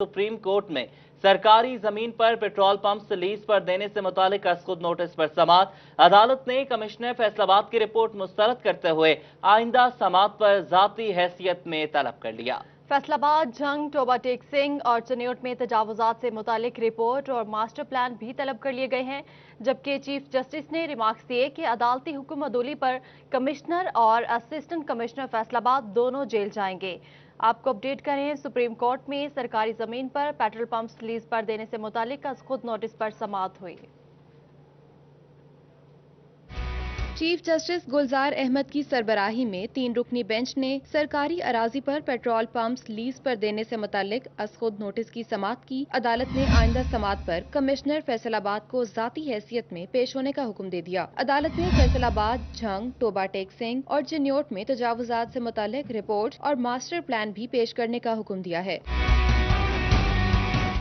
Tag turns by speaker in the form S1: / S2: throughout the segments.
S1: Supreme court में सरकारी जमीन पर पेट्रोल पंप्स लीज पर देने से मुतालिक खुद नोटिस पर समाअत। अदालत ने कमिश्नर फैसलाबाद की रिपोर्ट मुस्तरद करते हुए आइंदा समाअत पर जाती हैसियत में तलब कर लिया।
S2: फैसलाबाद, झंग, टोबा टेक सिंह और चनियोट में तजावुजात से मुतालिक रिपोर्ट और मास्टर प्लान भी तलब कर लिए गए हैं, जबकि चीफ जस्टिस ने रिमार्क्स दिए कि अदालती हुक्म अदूली पर कमिश्नर और असिस्टेंट कमिश्नर फैसलाबाद दोनों जेल जाएंगे। आपको अपडेट करें, सुप्रीम कोर्ट में सरकारी जमीन पर पेट्रोल पंप्स लीज पर देने से मुतालिक खुद नोटिस पर समाअत हुई। चीफ जस्टिस गुलजार अहमद की सरबराही में 3 रुकनी बेंच ने सरकारी अराजी पर पेट्रोल पंप्स लीज पर देने से मुतालिक खुद नोटिस की समाअत की। अदालत ने आइंदा समाअत पर कमिश्नर फैसलाबाद को जाती हैसियत में पेश होने का हुक्म दे दिया। अदालत ने फैसलाबाद, झंग, टोबा टेक सिंह और चनियोट में तजावुजात से मुतालिक रिपोर्ट और मास्टर प्लान भी पेश करने का हुक्म दिया है।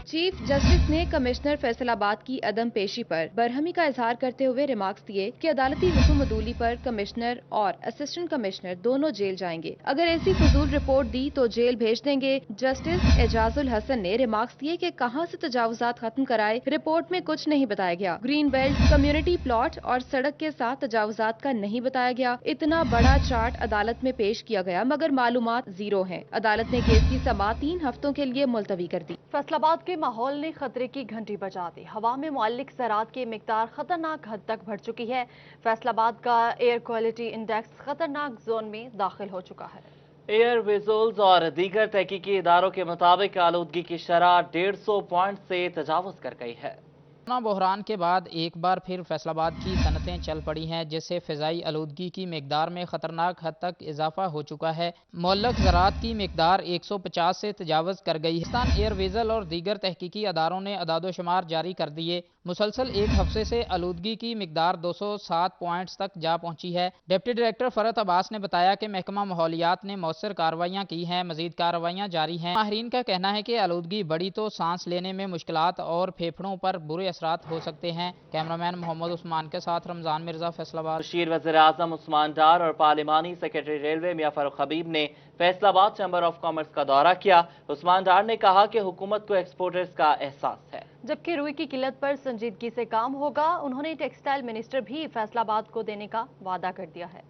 S2: चीफ जस्टिस ने कमिश्नर फैसलाबाद की अदम पेशी पर बरहमी का इजहार करते हुए रिमार्क्स दिए कि अदालती हुक्म अदूली पर कमिश्नर और असिस्टेंट कमिश्नर दोनों जेल जाएंगे। अगर ऐसी फजूल रिपोर्ट दी तो जेल भेज देंगे। जस्टिस एजाजुल हसन ने रिमार्क्स दिए कि कहां से तजावुजात खत्म कराए, रिपोर्ट में कुछ नहीं बताया गया। ग्रीन बेल्ट, कम्युनिटी प्लॉट और सड़क के साथ तजावुजात का नहीं बताया गया। इतना बड़ा चार्ट अदालत में पेश किया गया मगर मालूमात जीरो है। अदालत ने केस की समाअत 3 हफ्तों के लिए मुलतवी कर दी। फैसलाबाद के माहौल ने खतरे की घंटी बजा दी। हवा में मुअल्लिक ज़रात की मिकदार खतरनाक हद तक बढ़ चुकी है। फैसलाबाद का एयर क्वालिटी इंडेक्स खतरनाक जोन में दाखिल हो चुका है।
S1: एयर विजुअल्स और दीगर तहकीकी इदारों के मुताबिक आलूदगी की शरह 150 पॉइंट से तजावुज कर गई है।
S3: कोरोना बहरान के बाद एक बार फिर फैसलाबाद की सनतें चल पड़ी हैं, जिससे फ़िज़ाई आलूदगी की मिकदार में ख़तरनाक हद तक इजाफा हो चुका है। मुअल्लक ज़रात की मिकदार 150 से तजावज़ कर गई है। पाकिस्तान एयर विज़ल और दीगर तहकीकी अदारों ने अदादोशुमार जारी कर दिए। मुसलसल एक हफ्ते से आलूदगी की मिकदार 207 पॉइंट्स तक जा पहुंची है। डिप्टी डायरेक्टर फरत अब्बास ने बताया कि महकमा माहौलियात ने मौसर कार्रवाइयाँ की हैं, मजीद कार्रवाइयाँ जारी हैं। माहिरीन का कहना है कि आलूदगी बढ़ी तो सांस लेने में मुश्किलात और फेफड़ों पर बुरे असरात हो सकते हैं। कैमरामैन मोहम्मद उस्मान के साथ रमजान मिर्जा, फैसलाबाद।
S1: बशीर वज़ीर आज़म उस्मान डार और पार्लिमानी सेक्रेटरी रेलवे मियां फारूक हबीब ने फैसलाबाद चैम्बर ऑफ कॉमर्स का दौरा किया। उस्मान डार ने कहा कि हुकूमत को एक्सपोर्टर्स का एहसास है,
S2: जबकि रुई की किल्लत पर संजीदगी से काम होगा। उन्होंने टेक्सटाइल मिनिस्टर भी फैसलाबाद को देने का वादा कर दिया है।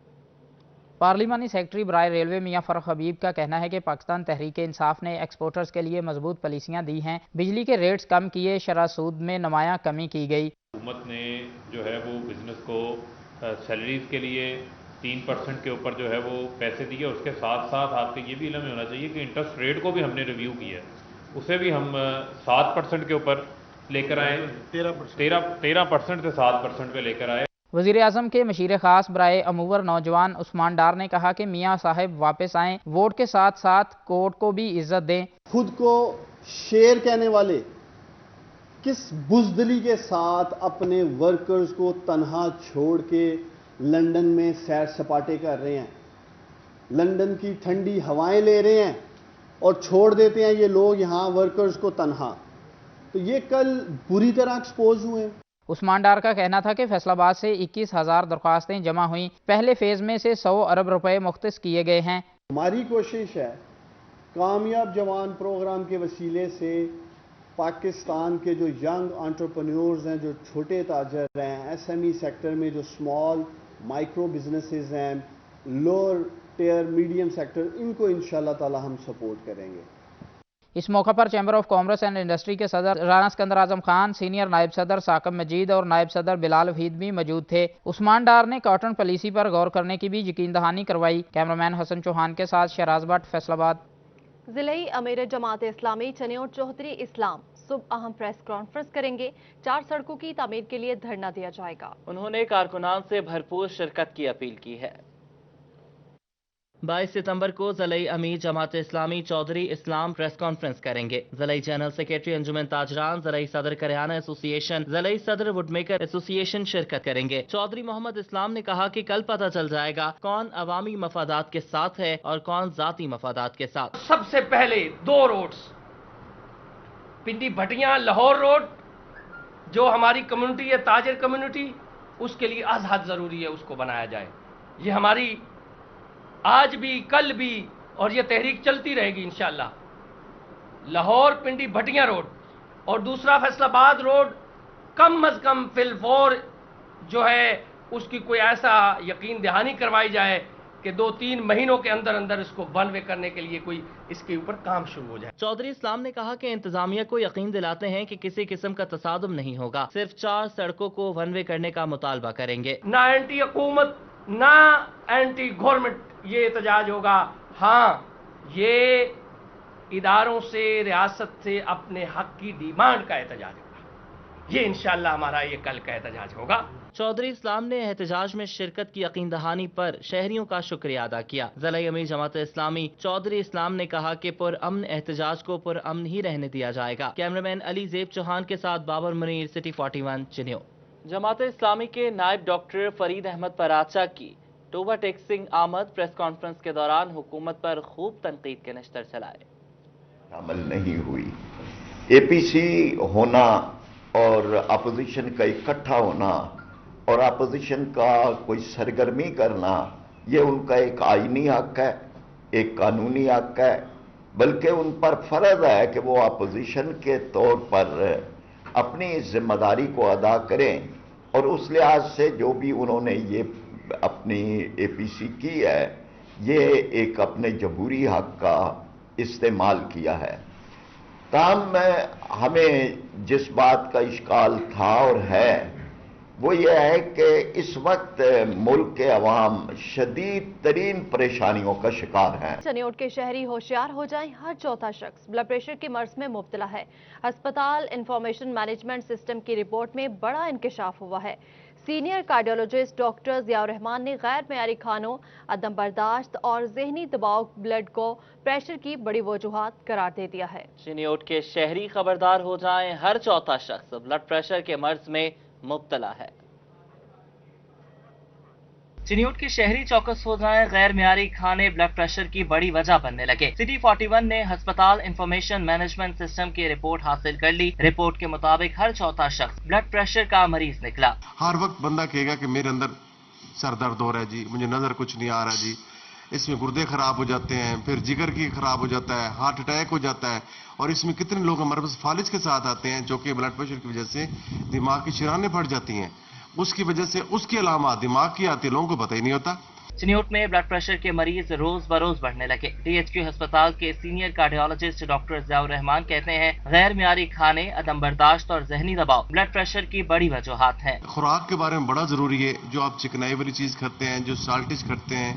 S3: पार्लिमानी सेक्रेटरी बराए रेलवे मियां फारूक हबीब का कहना है कि पाकिस्तान तहरीक इंसाफ ने एक्सपोर्टर्स के लिए मजबूत पॉलिसियां दी हैं। बिजली के रेट्स कम किए, शरह सूद में नुमायां कमी की गई।
S4: हुकूमत ने जो है वो बिजनेस को सैलरीज के लिए 3% के ऊपर जो है वो पैसे दिए। उसके साथ साथ आपको ये भी इल्म होना चाहिए कि इंटरेस्ट रेट को भी हमने रिव्यू किया, उसे भी हम 7% के ऊपर लेकर आए, 13% से 7% पे लेकर आए।
S3: वज़ीर आज़म के मशीर खास बराए अमूवर नौजवान उस्मान डार ने कहा कि मियाँ साहब वापस आएँ, वोट के साथ साथ कोर्ट को भी इज्जत दें।
S5: खुद को शेर कहने वाले किस बुज़दिली के साथ अपने वर्कर्स को तन्हा छोड़ के लंदन में सैर सपाटे कर रहे हैं, लंदन की ठंडी हवाएं ले रहे हैं और छोड़ देते हैं ये लोग यहाँ वर्कर्स को तन्हा। तो ये कल बुरी तरह एक्सपोज हुए।
S3: उस्मान डार का कहना था कि फैसलाबाद से 21,000 दरख्वास्तें जमा हुई। पहले फेज में से 100 अरब रुपए मुख्तस किए गए हैं।
S5: हमारी कोशिश है कामयाब जवान प्रोग्राम के वसीले से पाकिस्तान के जो यंग एंटरप्रेन्योर्स हैं, जो छोटे ताजर हैं, एसएमई सेक्टर में जो स्मॉल माइक्रो बिजनेसेस हैं, लोअर टियर मीडियम सेक्टर, इनको इंशाल्लाह ताला हम सपोर्ट करेंगे।
S3: इस मौके पर chamber of commerce and industry के सदर राना सिकंदर आजम खान, सीनियर नायब सदर साकिब मजीद और नायब सदर बिलाल वहीद भी मौजूद थे। उस्मान डार ने कॉटन पॉलिसी पर गौर करने की भी यकीन दहानी करवाई। कैमरामैन हसन चौहान के साथ शहराज भट्ट, फैसलाबाद।
S2: जिले अमीर जमात इस्लामी चनियोट चौधरी इस्लाम सुबह अहम प्रेस कॉन्फ्रेंस करेंगे। 4 सड़कों की तामीर के लिए धरना दिया जाएगा।
S1: उन्होंने कारकुनान से भरपूर शिरकत की अपील की है। 22 सितंबर को ज़िले अमीर जमात इस्लामी चौधरी इस्लाम प्रेस कॉन्फ्रेंस करेंगे। ज़िले जनरल सेक्रेटरी अंजुमन ताजरान, ज़िले सदर करियाना एसोसिएशन, ज़िले सदर वुडमेकर एसोसिएशन शिरकत करेंगे। चौधरी मोहम्मद इस्लाम ने कहा कि कल पता चल जाएगा कौन अवामी मफादात के साथ है और कौन जाती मफादात के साथ।
S6: सबसे पहले 2 रोड्स, पिंडी भटियां लाहौर रोड, जो हमारी कम्युनिटी है ताजर कम्युनिटी, उसके लिए आज़ाद ज़रूरी है, उसको बनाया जाए। ये हमारी आज भी, कल भी, और ये तहरीक चलती रहेगी इंशाअल्लाह। लाहौर पिंडी भटियां रोड और दूसरा फैसलाबाद रोड कम अज कम फिलफौर जो है उसकी कोई ऐसा यकीन दहानी करवाई जाए कि 2-3 महीनों के अंदर अंदर इसको वन वे करने के लिए कोई इसके ऊपर काम शुरू हो जाए।
S1: चौधरी इस्लाम ने कहा कि इंतजामिया को यकीन दिलाते हैं कि किसी किस्म का तसादुम नहीं होगा, सिर्फ 4 सड़कों को वन वे करने का मुतालबा करेंगे।
S6: ना एंटी हुकूमत ना एंटी गवर्नमेंट ये एहतजाज होगा। हाँ, ये इदारों से रियासत से अपने हक की डिमांड का एहतजाज होगा। ये इंशाअल्लाह हमारा ये कल का एहतजाज होगा।
S1: चौधरी इस्लाम ने एहतजाज में शिरकत की यकीन दहानी पर शहरियों का शुक्रिया अदा किया। ज़िला अमीर जमात इस्लामी चौधरी इस्लाम ने कहा कि पुरअमन एहतजाज को पुरअमन ही रहने दिया जाएगा। कैमरामैन अली ज़ेब चौहान के साथ बाबर मुनीर, सिटी 41 चिन्यो। जमात इस्लामी के नायब डॉक्टर फरीद अहमद पराचा की टोबा टेक्सिंग आमद प्रेस कॉन्फ्रेंस के दौरान हुकूमत पर खूब तनकीद के नश्तर चलाए।
S7: अमल नहीं हुई। एपीसी होना और अपोजिशन का इकट्ठा होना और अपोजिशन का कोई सरगर्मी करना, ये उनका एक आईनी हक है, एक कानूनी हक है, बल्कि उन पर फर्ज है कि वो अपोजिशन के तौर पर अपनी जिम्मेदारी को अदा करें और उस लिहाज से जो भी उन्होंने ये अपनी एपीसी की है, ये एक अपने जमहूरी हक का इस्तेमाल किया है। ताहम हमें जिस बात का इश्काल था और है वो ये है कि इस वक्त मुल्क के अवाम शदीद तरीन परेशानियों का शिकार हैं।
S8: चनियोट के शहरी होशियार हो जाएं, हर चौथा शख्स ब्लड प्रेशर की मर्ज में मुब्तला है। अस्पताल इंफॉर्मेशन मैनेजमेंट सिस्टम की रिपोर्ट में बड़ा इंकशाफ हुआ है। Senior cardiologist doctor Ziaur Rahman ने गैर मयारी खानों, अदम बर्दाश्त और जहनी दबाव ब्लड को प्रेशर की बड़ी वजूहात करार दे दिया है।
S1: चिन्योट के शहरी खबरदार हो जाएं, हर चौथा शख्स ब्लड प्रेशर के मर्ज में मुब्तला है। चिन्योट के शहरी चौकस हो जाएं, गैर मियारी खाने ब्लड प्रेशर की बड़ी वजह बनने लगे। सिटी 41 ने अस्पताल इंफॉर्मेशन मैनेजमेंट सिस्टम की रिपोर्ट हासिल कर ली। रिपोर्ट के मुताबिक हर चौथा शख्स ब्लड प्रेशर का मरीज निकला।
S9: हर वक्त बंदा कहेगा कि मेरे अंदर सर दर्द हो रहा है जी, मुझे नजर कुछ नहीं आ रहा जी, इसमें गुर्दे खराब हो जाते हैं, फिर जिगर की खराब हो जाता है, हार्ट अटैक हो जाता है। और इसमें कितने लोग हमारे पास फालिज के साथ आते हैं जो कि ब्लड प्रेशर की वजह से दिमाग की शिरानें फट जाती हैं, उसकी वजह से उसके अलावा दिमाग की आती, लोगों को पता ही नहीं होता।
S1: चिन्योट में ब्लड प्रेशर के मरीज रोज बरोज बढ़ने लगे। THQ अस्पताल के senior cardiologist doctor Ziaur Rahman कहते हैं, गैर मियारी खाने, अदम बर्दाश्त और जहनी दबाव ब्लड प्रेशर की बड़ी वजूहात हैं।
S9: खुराक के बारे में बड़ा जरूरी है। जो आप चिकनाई वाली चीज खाते हैं, जो साल्टिश करते हैं,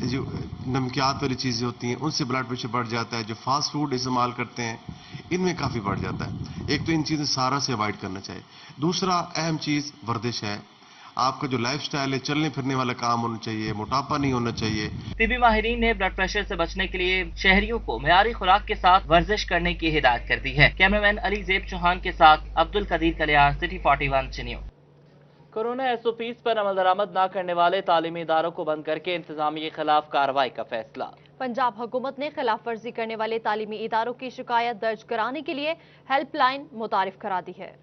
S9: जो नमकियात वाली चीजें होती हैं, उनसे ब्लड प्रेशर बढ़ जाता है। जो फास्ट फूड इस्तेमाल करते हैं, इनमें काफी बढ़ जाता है। एक तो इन चीजें सारा से अवॉइड करना चाहिए। दूसरा अहम चीज वर्जिश है। आपका जो लाइफस्टाइल है, चलने फिरने वाला काम होना चाहिए, मोटापा नहीं होना चाहिए।
S1: तिबी माहिरीन ने ब्लड प्रेशर से बचने के लिए शहरियों को मियारी खुराक के साथ वर्जिश करने की हिदायत कर दी है। कैमरामैन अली ज़ेब चौहान के साथ Abdul Qadeer Kaliyar, city 41 Chiniot. Corona SOPs पर अमल दरामद न करने वाले तालीमी इदारों को बंद करके इंतजामिया के खिलाफ कार्रवाई का फैसला।
S8: पंजाब हुकूमत ने खिलाफ वर्जी करने वाले तालीमी इदारों की शिकायत दर्ज कराने के लिए हेल्पलाइन मुतारिफ करा दी है।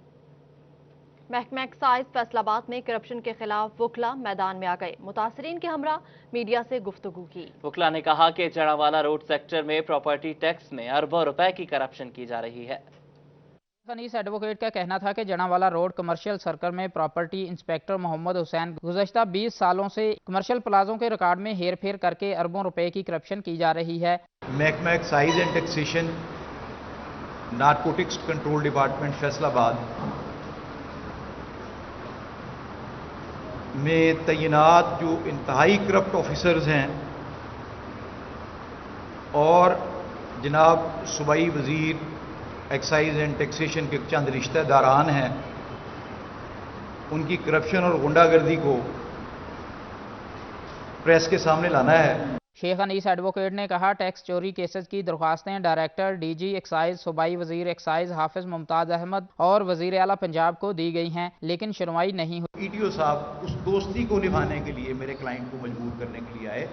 S8: महकमा एक्साइज फैसलाबाद में करप्शन के खिलाफ वकला मैदान में आ गए। मुतासरीन के हमरा मीडिया से गुफ्तगू की।
S1: वकला ने कहा कि जड़ावाला रोड सेक्टर में प्रॉपर्टी टैक्स में अरबों रुपए की करप्शन की जा रही है।
S3: फनीस एडवोकेट का कहना था कि जड़ावाला रोड कमर्शियल सर्कल में प्रॉपर्टी इंस्पेक्टर मोहम्मद हुसैन गुज़श्ता 20 सालों से कमर्शियल प्लाजों के रिकॉर्ड में हेर फेर करके अरबों रुपए की करप्शन की जा रही है।
S10: महकमा excise and taxation, narcotics control department Faisalabad में तैनात जो इंतहाई करप्ट ऑफिसर्स हैं और जनाब सूबाई वजीर एक्साइज एंड टैक्सेशन के चंद रिश्तेदारान हैं, उनकी करप्शन और गुंडागर्दी को प्रेस के सामने लाना है।
S3: शेख अनीस एडवोकेट ने कहा, टैक्स चोरी केसेस की दरख्वास्तें डायरेक्टर DG एक्साइज, सूबाई वजीर एक्साइज हाफिज मुमताज अहमद और वजीर आला पंजाब को दी गई हैं, लेकिन सुनवाई नहीं हुई।
S10: ETO साहब उस दोस्ती को निभाने के लिए मेरे क्लाइंट को मजबूर करने के लिए आए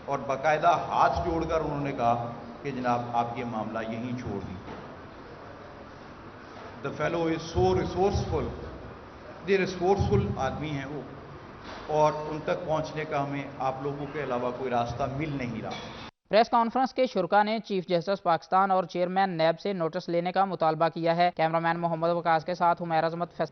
S10: और बाकायदा हाथ जोड़कर उन्होंने कहा कि जनाब आप ये मामला यहीं छोड़ दीजिए। The fellow is so resourceful, ये रिसोर्सफुल आदमी हैं वो, और उन तक पहुंचने का हमें आप लोगों के अलावा कोई रास्ता मिल नहीं रहा।
S3: प्रेस कॉन्फ्रेंस के शुरा ने चीफ जस्टिस पाकिस्तान और चेयरमैन नैब से नोटिस लेने का मुतालबा किया है। कैमरामैन मोहम्मद वकास के साथ हुमैरा अजमत।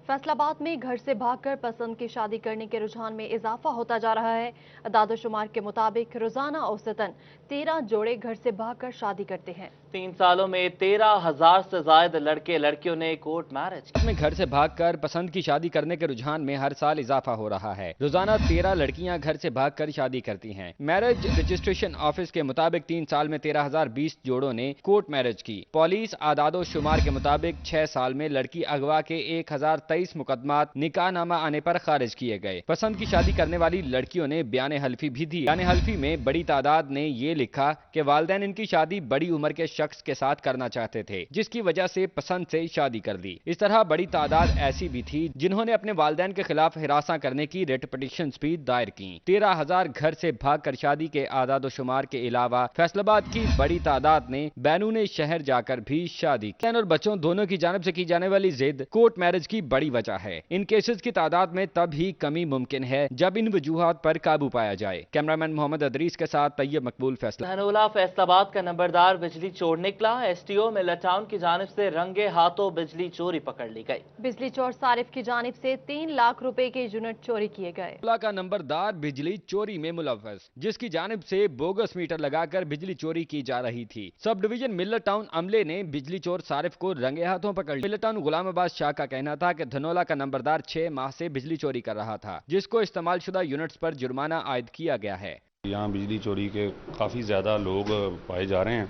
S8: फैसलाबाद में घर से भागकर पसंद की शादी करने के रुझान में इजाफा होता जा रहा है। अदाद-ओ-शुमार के मुताबिक रोजाना औसतन 13 जोड़े घर से भागकर शादी करते हैं।
S1: 3 सालों में 13,000 से ज्यादा लड़के लड़कियों ने कोर्ट मैरिज
S11: में घर से भागकर पसंद की शादी करने के रुझान में हर साल इजाफा हो रहा है। रोजाना 13 लड़कियां घर से भागकर शादी करती हैं। मैरिज रजिस्ट्रेशन ऑफिस के मुताबिक 3 साल में 13,020 जोड़ों ने कोर्ट मैरिज की। पुलिस आदाद-ओ-शुमार के मुताबिक 6 साल में लड़की अगवा के 1023 मुकदमात निकाहनामा आने पर खारिज किए गए। पसंद की शादी करने वाली लड़कियों ने बयान हल्फी भी दी। बयान हल्फी में बड़ी तादाद ने ये लिखा कि वालिदैन इनकी शादी बड़ी उम्र के शख्स के साथ करना चाहते थे, जिसकी वजह से पसंद से शादी कर दी। इस तरह बड़ी तादाद ऐसी भी थी जिन्होंने अपने वालिदैन के खिलाफ हिरासा करने की रिट पिटीशन भी दायर की। 13,000 घर से भागकर शादी के आदाद-ओ-शुमार के अलावा फैसलाबाद की बड़ी तादाद ने बैरून शहर जाकर भी शादी की। और बच्चों दोनों की जानिब से की जाने वाली जिद कोर्ट मैरिज की बड़ी वजह है। इन केसेस की तादाद में तब ही कमी मुमकिन है जब इन वजूहात पर काबू पाया जाए। कैमरामैन मोहम्मद अदरीस के साथ तैयब मकबूल।
S1: धनोला फैसलाबाद का नंबरदार बिजली चोर निकला। एसटीओ मिल्लर टाउन की जानिब से रंगे हाथों बिजली चोरी पकड़ ली गई।
S8: बिजली चोर सारिफ की जानिब से 3 लाख रुपए के यूनिट चोरी किए गए।
S11: का नंबरदार बिजली चोरी में मुलव्वस, जिसकी जानिब से बोगस मीटर लगाकर बिजली चोरी की जा रही थी। सब डिवीजन मिल्लर टाउन अमले ने बिजली चोर सारिफ को रंगे हाथों पकड़ लिया। मिल्लर टाउन गुलामाबाद शाह का कहना था कि धनोला का नंबरदार 6 माह से बिजली चोरी कर रहा था, जिसको इस्तेमाल शुदा यूनिट्स पर जुर्माना आयद किया गया है।
S12: यहाँ बिजली चोरी के काफ़ी ज़्यादा लोग पाए जा रहे हैं,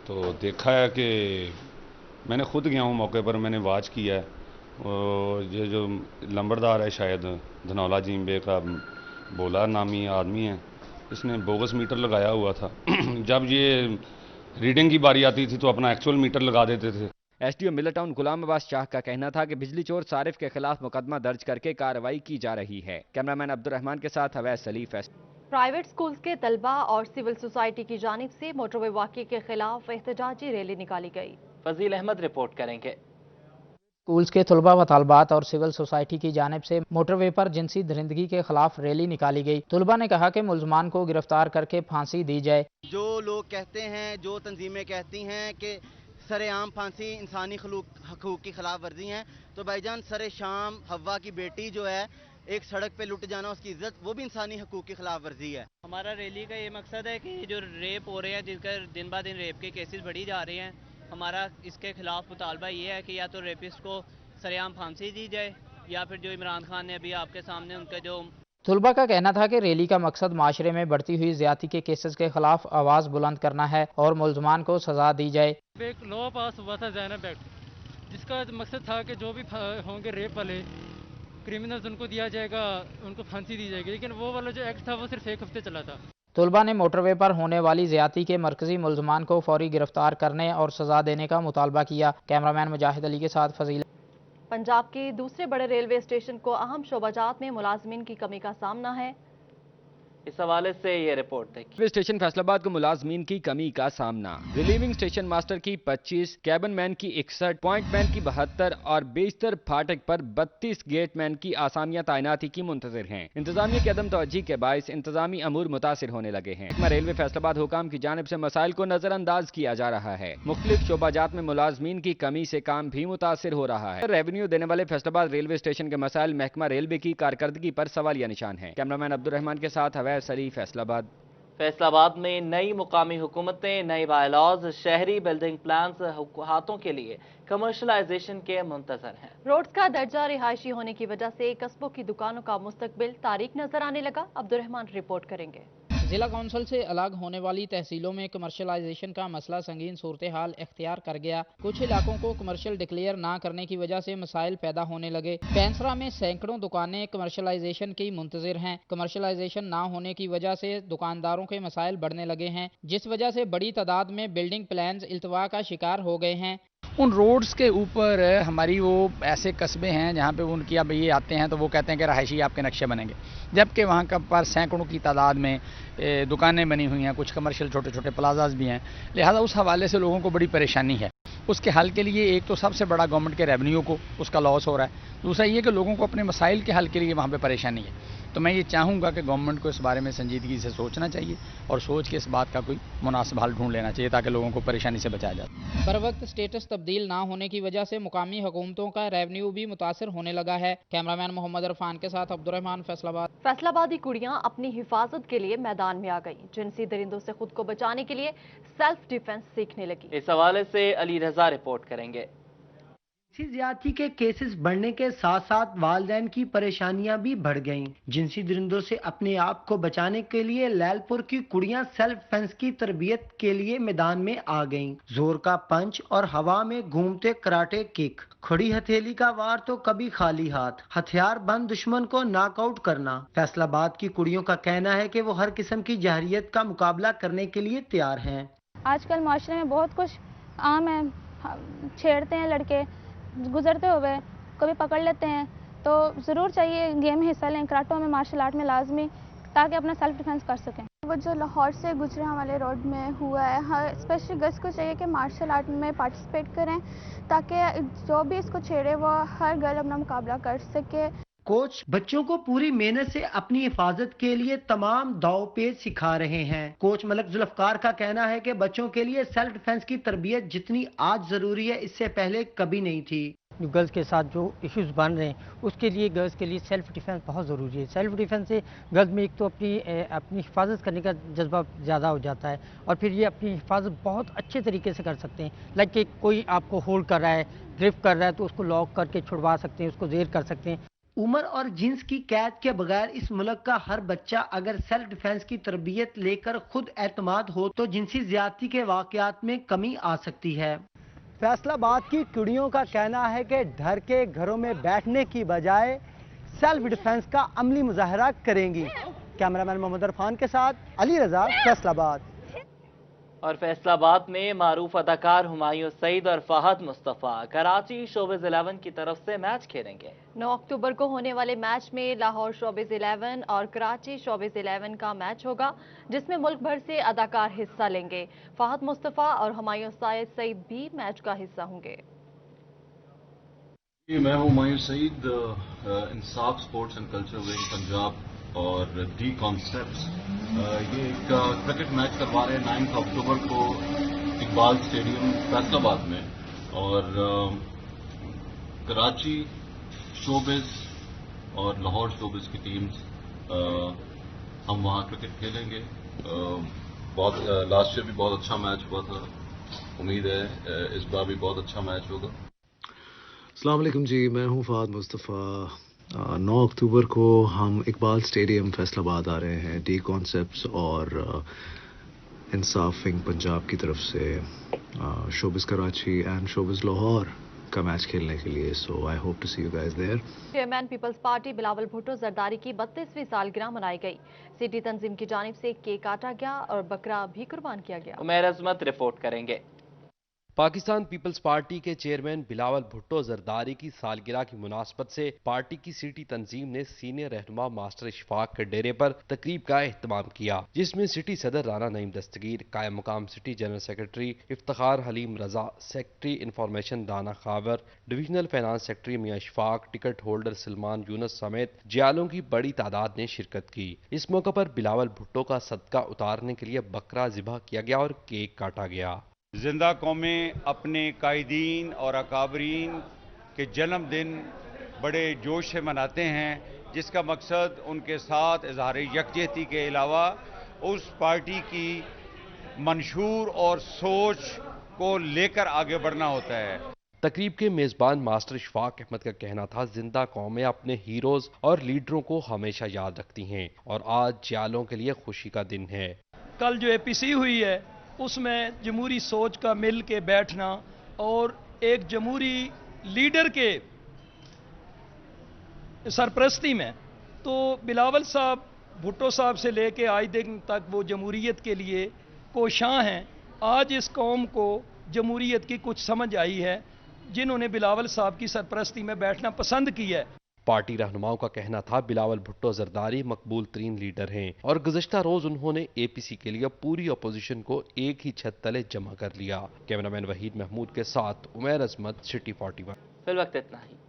S12: तो देखा है कि मैंने खुद गया हूँ मौके पर, मैंने वाच किया है। और ये जो नंबरदार है शायद धनौला जिम्बे का बोला नामी आदमी है, इसने बोगस मीटर लगाया हुआ था। जब ये रीडिंग की बारी आती थी तो अपना एक्चुअल मीटर लगा देते थे।
S11: SDO Miller town Ghulamabad Shah का कहना था कि बिजली चोर सारिफ के खिलाफ मुकदमा दर्ज करके कार्रवाई की जा रही है। कैमरामैन अब्दुर्रहमान के साथ अवैस सलीफ।
S8: प्राइवेट स्कूल्स के तलबा और सिविल सोसाइटी की जानिब से मोटरवे वाक़े के खिलाफ एहतजाजी रैली निकाली गई।
S1: फजील अहमद रिपोर्ट करेंगे।
S3: स्कूल्स के तलबा व तालबात और सिविल सोसाइटी की जानिब से मोटरवे पर जिनसी दरिंदगी के खिलाफ रैली निकाली गई। तलबा ने कहा कि मुलजमान को गिरफ्तार करके फांसी दी जाए।
S13: जो लोग कहते हैं, जो तंजीमें कहती हैं कि सरेआम फांसी इंसानी हकूक की खिलाफ वर्जी है, तो भाईजान सरे शाम हवा की बेटी जो है एक सड़क पे लुट जाना, उसकी इज्जत, वो भी इंसानी हकूक की खिलाफ वर्जी है।
S14: हमारा रैली का ये मकसद है कि जो रेप हो रहे हैं, जिनका दिन ब दिन रेप के केसेस बढ़ी जा रहे हैं, हमारा इसके खिलाफ मुतालबा ये है कि या तो रेपिस्ट को सरेआम फांसी दी जाए, या फिर जो इमरान खान ने अभी आपके सामने उनका जो
S3: तलबा का कहना था कि रैली का मकसद माशरे में बढ़ती हुई ज्यादती के केसेस के खिलाफ आवाज़ बुलंद करना है और मुलजमान को सजा दी जाए।
S15: एक लॉ पास हुआ था ज़ैनब एक्ट, जिसका मकसद था कि जो भी होंगे रेप वाले क्रिमिनल्स उनको दिया जाएगा, उनको फांसी दी जाएगी, लेकिन वो वाला जो एक्ट था वो सिर्फ 1 हफ्ते चला था।
S3: तलबा ने मोटरवे पर होने वाली ज्यादती के मरकजी मुलजमान को फौरी गिरफ्तार करने और सजा देने का मुतालबा किया। कैमरामैन मुजाहिद अली के साथ फजील।
S8: पंजाब के दूसरे बड़े रेलवे स्टेशन को अहम शोबाजात में मुलाजमीन की कमी का सामना है।
S1: इस हवाले से ये रिपोर्ट देखिए।
S11: रेलवे स्टेशन फैसलाबाद को मुलाजमीन की कमी का सामना। रिलीविंग स्टेशन मास्टर की 25, कैबिन मैन की 61, पॉइंट मैन की 72 और बेशतर फाटक पर 32 गेट मैन की आसामियां तैनाती की मुंतजिर हैं। इंतजामिया की अदम तवज्जी के बायस इंतजामी अमूर मुतासिर होने लगे हैं। रेलवे फैसलाबाद हुकाम की जानिब से मसाइल को नजरअंदाज किया जा रहा है। मुख्तलिफ शोबाजात में मुलाजमीन की कमी से काम भी मुतासिर हो रहा है। रेवेन्यू देने वाले फैसलाबाद रेलवे स्टेशन के मसाइल महकमा रेलवे की कारकर्दगी पर सवालिया निशान है। कैमरामैन अब्दुर्रहमान के साथ हवैस सलीफ।
S1: फैसलाबाद में नई मुकामी हुकूमतें, नई बायलॉज, शहरी बिल्डिंग प्लान्स हाथों के लिए कमर्शलाइजेशन के मुंतजर हैं।
S8: रोड्स का दर्जा रिहायशी होने की वजह से कस्बों की दुकानों का मुस्तकबिल तारीक नजर आने लगा। अब्दुर्रहमान रिपोर्ट करेंगे।
S3: जिला कौंसिल से अलग होने वाली तहसीलों में कमर्शलाइजेशन का मसला संगीन सूरत हाल इख्तियार कर गया। कुछ इलाकों को कमर्शियल डिक्लेयर ना करने की वजह से मसाइल पैदा होने लगे। पैंसरा में सैकड़ों दुकानें कमर्शलाइजेशन की मुंतजिर हैं। कमर्शलाइजेशन ना होने की वजह से दुकानदारों के मसाइल बढ़ने लगे हैं, जिस वजह से बड़ी तादाद में बिल्डिंग प्लान्स इल्तवा का शिकार हो गए हैं।
S16: उन रोड्स के ऊपर हमारी वो ऐसे कस्बे हैं जहाँ पे उनकी अब ये आते हैं तो वो कहते हैं कि रहायशी आपके नक्शे बनेंगे, जबकि वहाँ का पर सैकड़ों की तादाद में दुकानें बनी हुई हैं, कुछ कमर्शियल छोटे छोटे प्लाजाज भी हैं। लिहाजा उस हवाले से लोगों को बड़ी परेशानी है। उसके हल के लिए एक तो सबसे बड़ा गवर्नमेंट के रेवेन्यू को उसका लॉस हो रहा है, दूसरा ये कि लोगों को अपने मसाइल के हल के लिए वहाँ पर परेशानी है। तो मैं ये चाहूँगा कि गवर्नमेंट को इस बारे में संजीदगी से सोचना चाहिए और सोच के इस बात का कोई मुनासिब हल ढूंढ लेना चाहिए ताकि लोगों को परेशानी से बचाया जाए।
S3: बर वक्त स्टेटस तब्दील ना होने की वजह से मुकामी हुकूमतों का रेवेन्यू भी मुतासर होने लगा है। कैमरामैन मोहम्मद इरफान के साथ अब्दुर्रहमान, फैसलाबाद।
S8: फैसलाबादी कुड़ियां अपनी हिफाजत के लिए मैदान में आ गई। जिनसी दरिंदों से खुद को बचाने के लिए सेल्फ डिफेंस सीखने लगी।
S1: इस हवाले से अली रजा रिपोर्ट करेंगे।
S17: जिनसी ज्यादती के केसेस बढ़ने के साथ साथ वालिदैन की परेशानियां भी बढ़ गईं। जिनसी दरिंदों से अपने आप को बचाने के लिए लैलपुर की कुड़ियां सेल्फ डिफेंस की तरबियत के लिए मैदान में आ गईं। जोर का पंच और हवा में घूमते कराटे किक, खड़ी हथेली का वार तो कभी खाली हाथ, हथियार बंद दुश्मन को नॉकआउट करना। फैसलाबाद की कुड़ियों का कहना है कि वो हर किस्म की जहरियत का मुकाबला करने के लिए तैयार हैं।
S18: आजकल माशरे में बहुत कुछ आम है, छेड़ते हैं लड़के, गुजरते हुए कभी पकड़ लेते हैं, तो ज़रूर चाहिए गेम में हिस्सा लें, कराटो में, मार्शल आर्ट में लाजमी, ताकि अपना सेल्फ डिफेंस कर सकें।
S19: वो जो लाहौर से गुजरे वाले रोड में हुआ है, हर स्पेशली गर्ल्स को चाहिए कि मार्शल आर्ट में पार्टिसिपेट करें ताकि जो भी इसको छेड़े वो हर गर्ल अपना मुकाबला कर सके।
S17: कोच बच्चों को पूरी मेहनत से अपनी हिफाजत के लिए तमाम दाव पेच सिखा रहे हैं। कोच मलक जुल्फकार का कहना है कि बच्चों के लिए सेल्फ डिफेंस की तरबियत जितनी आज जरूरी है इससे पहले कभी नहीं थी।
S20: गर्ल्स के साथ जो इश्यूज बन रहे हैं उसके लिए गर्ल्स के लिए सेल्फ डिफेंस बहुत ज़रूरी है। सेल्फ डिफेंस से गर्ल्स में एक तो अपनी हिफाजत करने का जज्बा ज़्यादा हो जाता है और फिर ये अपनी हिफाजत बहुत अच्छे तरीके से कर सकते हैं। लाइक कि कोई आपको होल्ड कर रहा है, ग्रिप कर रहा है, तो उसको लॉक करके छुड़वा सकते हैं, उसको जेर कर सकते हैं।
S17: उम्र और जिन्स की कैद के बगैर इस मुल्क का हर बच्चा अगर सेल्फ डिफेंस की तरबियत लेकर खुद एतमाद हो तो जिनसी ज्यादती के वाकयात में कमी आ सकती है। फैसलाबाद की कुड़ियों का कहना है कि डर के घरों में बैठने की बजाय सेल्फ डिफेंस का अमली मुजाहरा करेंगी। कैमरामैन मोहम्मद इरफान के साथ अली रजा, फैसलाबाद।
S1: और फैसलाबाद में मारूफ अदाकार हुमायूं सईद और फहद मुस्तफ़ा कराची शोबिज़ 11 की तरफ से मैच खेलेंगे।
S8: 9 अक्टूबर को होने वाले मैच में लाहौर शोबिज़ 11 और कराची शोबिज़ 11 का मैच होगा, जिसमें मुल्क भर से अदाकार हिस्सा लेंगे। फहद मुस्तफ़ा और हुमायूं सईद भी मैच का हिस्सा होंगे।
S21: मैं हूं Humayun Saeed, Insaf sports and culture wing Punjab और डी कॉन्सेप्ट्स ये एक क्रिकेट मैच करवा रहे हैं 9 अक्टूबर को इकबाल स्टेडियम फैसलाबाद में, और कराची शोबिज़ और लाहौर शोबिज़ की टीम्स हम वहाँ क्रिकेट खेलेंगे। बहुत लास्ट ईयर भी बहुत अच्छा मैच हुआ था, उम्मीद है इस बार भी बहुत अच्छा मैच होगा।
S22: अस्सलाम वालेकुम जी, मैं हूँ फहद मुस्तफ़ा। 9 अक्टूबर को हम इकबाल स्टेडियम फैसलाबाद आ रहे हैं डी कॉन्सेप्ट्स और इंसाफ विंग पंजाब की तरफ से showbiz Karachi and showbiz Lahore का मैच खेलने के लिए। So I hope to see you guys there.
S8: Chairman Peoples Party Bilawal Bhutto Zardari की 32वीं सालगिरह मनाई गई। सिटी तंजीम की जानिब से केक काटा गया और बकरा भी कुर्बान किया गया।
S1: उमैर अजमत रिपोर्ट करेंगे।
S23: पाकिस्तान पीपल्स पार्टी के चेयरमैन बिलावल भुट्टो जरदारी की सालगिरह की मुनासबत से पार्टी की सिटी तंजीम ने सीनियर रहनुमा मास्टर इशफाक के डेरे पर तकरीब का एहतमाम किया, जिसमें सिटी सदर राना नईम दस्तगीर, कायम मुकाम city general secretary Iftikhar Haleem Raza, secretary information Dana Khawar, divisional finance secretary Mian Ishfaq, ticket holder Salman Younus समेत जियालों की बड़ी तादाद ने शिरकत की। इस मौके पर बिलावल भुट्टो का सदका उतारने के लिए बकरा ज़िबह किया गया और केक काटा गया।
S24: जिंदा कौमें अपने कायदीन और अकाबरीन के जन्मदिन बड़े जोश से मनाते हैं, जिसका मकसद उनके साथ इजहार यकजहती के अलावा उस पार्टी की मंशूर और सोच को लेकर आगे बढ़ना होता है।
S23: तकरीब के मेजबान मास्टर इशफाक अहमद का कहना था, जिंदा कौमें अपने हीरोज और लीडरों को हमेशा याद रखती हैं और आज जियालों के लिए खुशी का दिन है।
S25: कल जो एपीसी हुई है उसमें जमहूरी सोच का मिल के बैठना और एक जमहूरी लीडर के सरपरस्ती में, तो बिलावल साहब भुट्टो साहब से लेके आज दिन तक वो जमहूरियत के लिए कोशां हैं। आज इस कौम को जमहूरियत की कुछ समझ आई है, जिन्होंने बिलावल साहब की सरपरस्ती में बैठना पसंद किया है।
S23: पार्टी रहनुमाओं का कहना था, बिलावल भुट्टो जरदारी मकबूल तरीन लीडर हैं और गुज़श्ता रोज उन्होंने एपीसी के लिए पूरी अपोजिशन को एक ही छत तले जमा कर लिया। कैमरामैन वहीद महमूद के साथ उमैर अजमत, सिटी 41।
S1: फिल वक्त इतना ही।